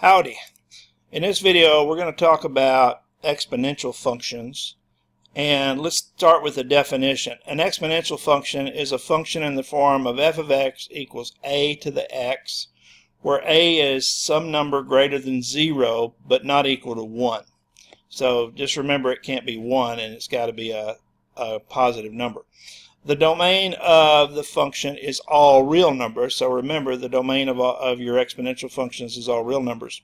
Howdy. In this video we're going to talk about exponential functions, and let's start with the definition. An exponential function is a function in the form of f of x equals a to the x, where a is some number greater than 0 but not equal to 1. So just remember it can't be 1 and it's got to be a positive number. The domain of the function is all real numbers, so remember the domain of your exponential functions is all real numbers.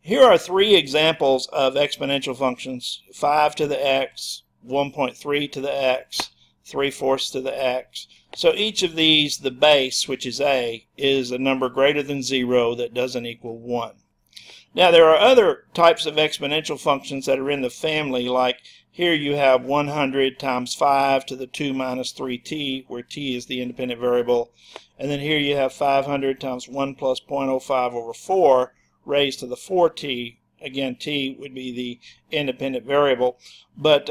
Here are three examples of exponential functions: 5 to the x, 1.3 to the x, 3/4 to the x. So each of these, the base, which is a, is a number greater than 0 that doesn't equal 1. Now there are other types of exponential functions that are in the family, like here you have 100 times 5 to the 2 minus 3t, where t is the independent variable. And then here you have 500 times 1 plus 0.05 over 4 raised to the 4t. Again, t would be the independent variable. But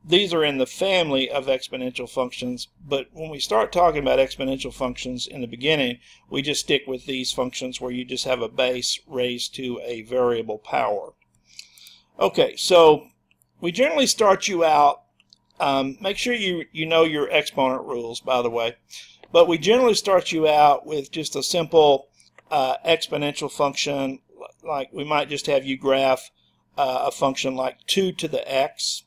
these are in the family of exponential functions. But when we start talking about exponential functions in the beginning, we just stick with these functions where you just have a base raised to a variable power. Okay, so we generally start you out, make sure you know your exponent rules, by the way, but we generally start you out with just a simple exponential function. Like we might just have you graph a function like 2 to the x,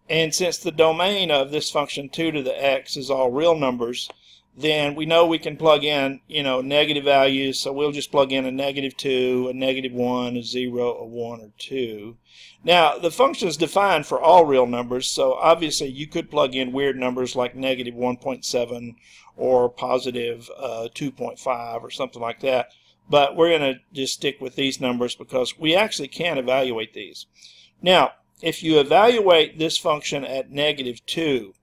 and since the domain of this function 2 to the x is all real numbers, then we know we can plug in, negative values, so we'll just plug in a -2, a -1, a 0, a 1, or 2. Now, the function is defined for all real numbers, so obviously you could plug in weird numbers like -1.7 or positive 2.5 or something like that, but we're going to just stick with these numbers because we actually can evaluate these. Now, if you evaluate this function at -2,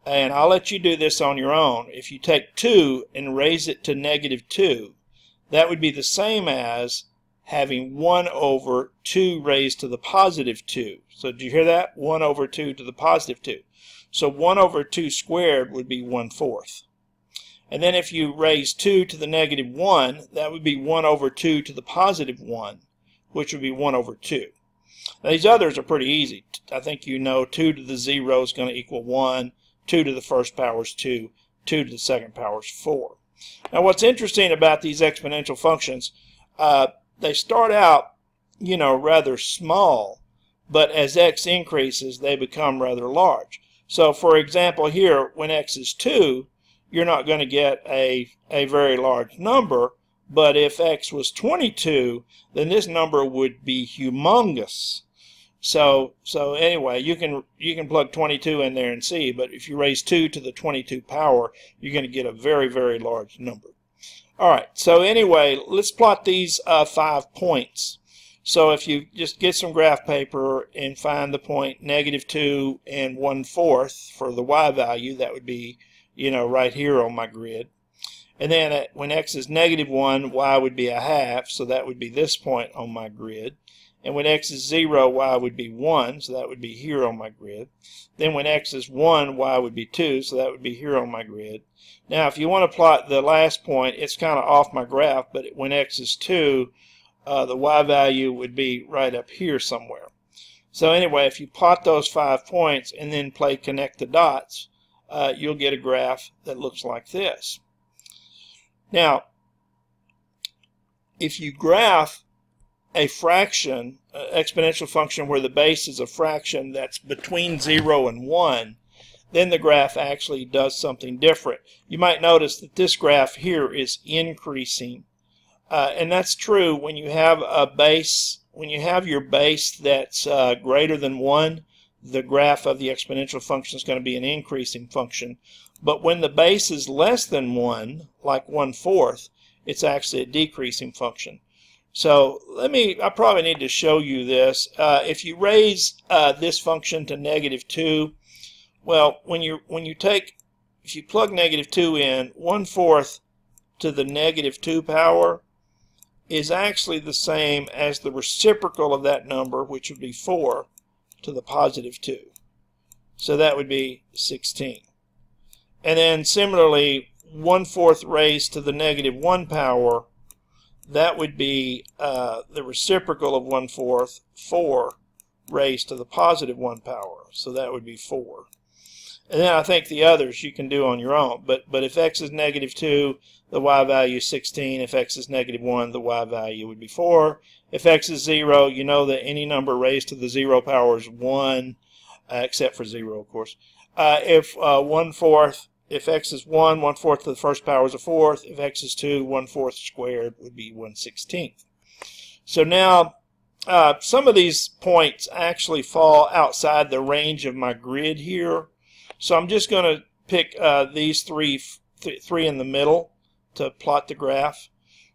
and I'll let you do this on your own. If you take 2 and raise it to -2, that would be the same as having 1 over 2 raised to the positive 2. So did you hear that? 1 over 2 to the positive 2. So 1 over 2 squared would be 1/4. And then if you raise 2 to the -1, that would be 1 over 2 to the positive 1, which would be 1 over 2. Now, these others are pretty easy. I think you know 2 to the 0 is going to equal 1. 2 to the first power is 2, 2 to the second power is 4. Now what's interesting about these exponential functions, they start out, rather small, but as x increases they become rather large. So for example here, when x is 2, you're not going to get a very large number, but if x was 22, then this number would be humongous. So anyway, you can plug 22 in there and see, but if you raise 2 to the 22 power, you're going to get a very, very large number. Alright, so anyway, let's plot these 5 points. So if you just get some graph paper and find the point -2 and 1/4 for the y value, that would be, right here on my grid. And then when x is -1, y would be 1/2, so that would be this point on my grid. And when x is 0, y would be 1, so that would be here on my grid. Then when x is 1, y would be 2, so that would be here on my grid. Now if you want to plot the last point, it's kind of off my graph, but when x is 2, the y value would be right up here somewhere. So anyway, if you plot those 5 points and then play connect the dots, you'll get a graph that looks like this. Now, if you graph a fraction, exponential function where the base is a fraction that's between 0 and 1, then the graph actually does something different. You might notice that this graph here is increasing, and that's true when you have a base. When you have your base that's greater than 1, the graph of the exponential function is going to be an increasing function. But when the base is less than 1, like 1/4, it's actually a decreasing function. So I probably need to show you this. If you raise this function to -2, well, if you plug -2 in, 1/4 to the -2 power is actually the same as the reciprocal of that number, which would be 4 to the positive 2. So that would be 16. And then similarly, 1/4 raised to the -1 power that would be the reciprocal of 1/4, 4 raised to the positive 1 power. So that would be 4. And then I think the others you can do on your own. But if x is -2, the y value is 16. If x is -1, the y value would be 4. If x is 0, you know that any number raised to the 0 power is 1, except for 0, of course. If 1/4, if x is 1, 1/4 to the first power is a fourth. If x is 2, 1/4 squared would be 1/16. So now, some of these points actually fall outside the range of my grid here. So I'm just going to pick these three in the middle to plot the graph.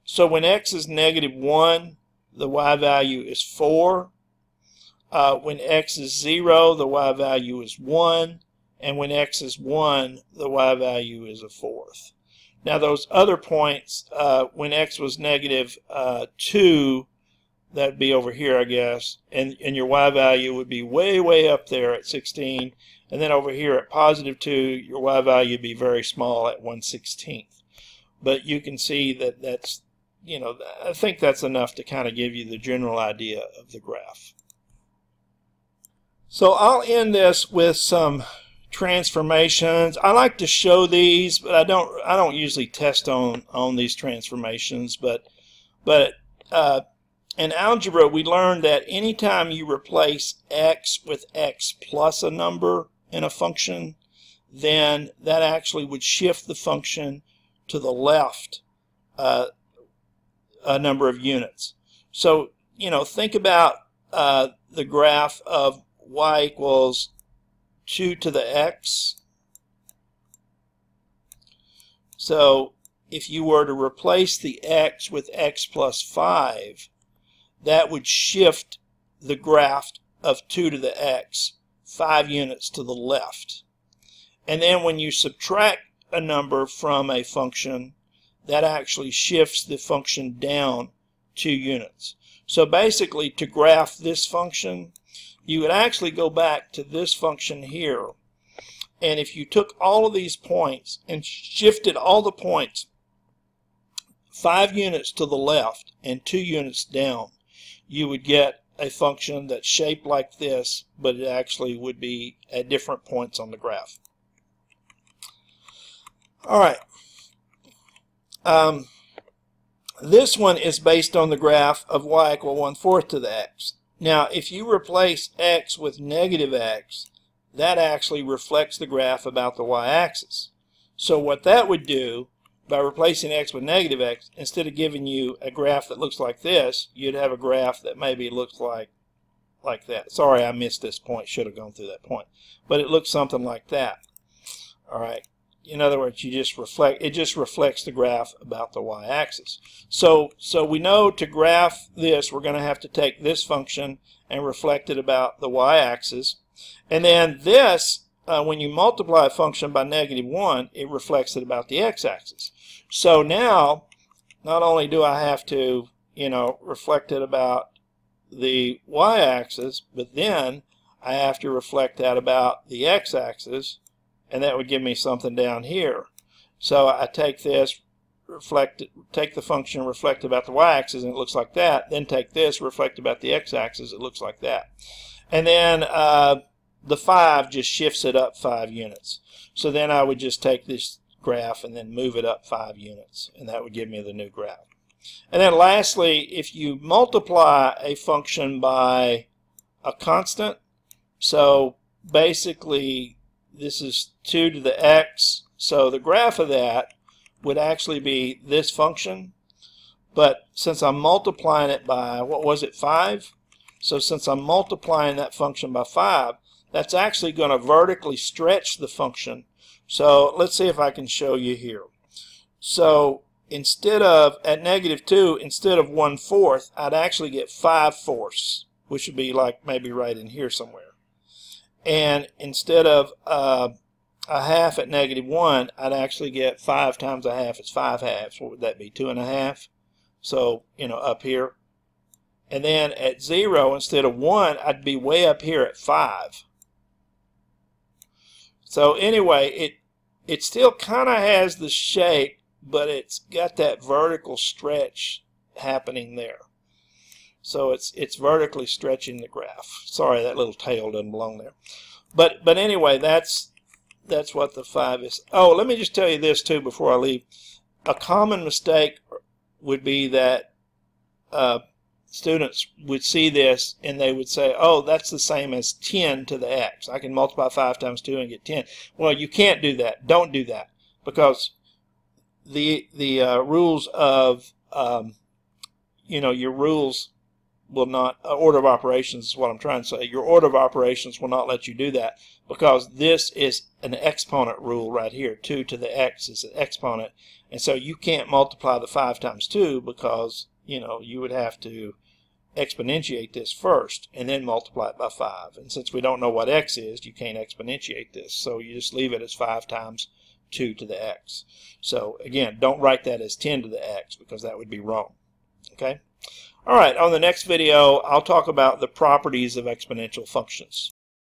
So when x is -1, the y value is 4. When x is 0, the y value is 1. And when x is 1, the y value is a fourth. Now those other points, when x was -2, that would be over here, I guess, and your y value would be way up there at 16. And then over here at +2, your y value would be very small at 1/16. But you can see that that's, I think that's enough to kind of give you the general idea of the graph. So I'll end this with some transformations. I like to show these, but I don't usually test on these transformations. But in algebra, we learned that anytime you replace x with x plus a number in a function, then that actually would shift the function to the left a number of units. So, think about the graph of y equals 2 to the x. So if you were to replace the x with x plus 5, that would shift the graph of 2 to the x 5 units to the left. And then when you subtract a number from a function, that actually shifts the function down 2 units. So basically, to graph this function, you would actually go back to this function here, and if you took all of these points and shifted all the points 5 units to the left and 2 units down, you would get a function that's shaped like this, but it actually would be at different points on the graph. All right. This one is based on the graph of y equal 1/4 to the x. Now, if you replace x with -x, that actually reflects the graph about the y-axis. So what that would do, by replacing x with -x, instead of giving you a graph that looks like this, you'd have a graph that maybe looks like that. Sorry, I missed this point. Should have gone through that point. But it looks something like that. All right. In other words, it just reflects the graph about the y-axis. So we know to graph this, we're going to have to take this function and reflect it about the y-axis. And then this, when you multiply a function by -1, it reflects it about the x-axis. So now, not only do I have to, reflect it about the y-axis, but then I have to reflect that about the x-axis, and that would give me something down here. So I take this, take the function, reflect about the y-axis, and it looks like that. Then take this, reflect about the x-axis, it looks like that. And then the 5 just shifts it up 5 units. So then I would just take this graph and then move it up 5 units, and that would give me the new graph. And then lastly, if you multiply a function by a constant, so basically this is 2 to the x, so the graph of that would actually be this function, but since I'm multiplying it by, what was it, 5? So since I'm multiplying that function by 5, that's actually going to vertically stretch the function. So let's see if I can show you here. So instead of, at -2, instead of 1/4, I'd actually get 5/4, which would be like maybe right in here somewhere. And instead of a half at -1, I'd actually get 5 times a half is 5 halves. What would that be? 2.5. So, up here. And then at 0, instead of 1, I'd be way up here at 5. So anyway, it still kind of has the shape, but it's got that vertical stretch happening there. So it's vertically stretching the graph. Sorry, that little tail doesn't belong there. But anyway, that's what the 5 is. Oh, let me just tell you this too before I leave. A common mistake would be that students would see this and they would say, oh, that's the same as 10 to the x. I can multiply 5 times 2 and get 10. Well, you can't do that. Don't do that, because the rules of your rules will not, order of operations is what I'm trying to say. Your order of operations will not let you do that, because this is an exponent rule right here. 2 to the x is an exponent, and so you can't multiply the 5 times 2 because you would have to exponentiate this first and then multiply it by 5. And since we don't know what x is, you can't exponentiate this. So you just leave it as 5 times 2 to the x. So again, don't write that as 10 to the x, because that would be wrong. Okay? All right, on the next video, I'll talk about the properties of exponential functions.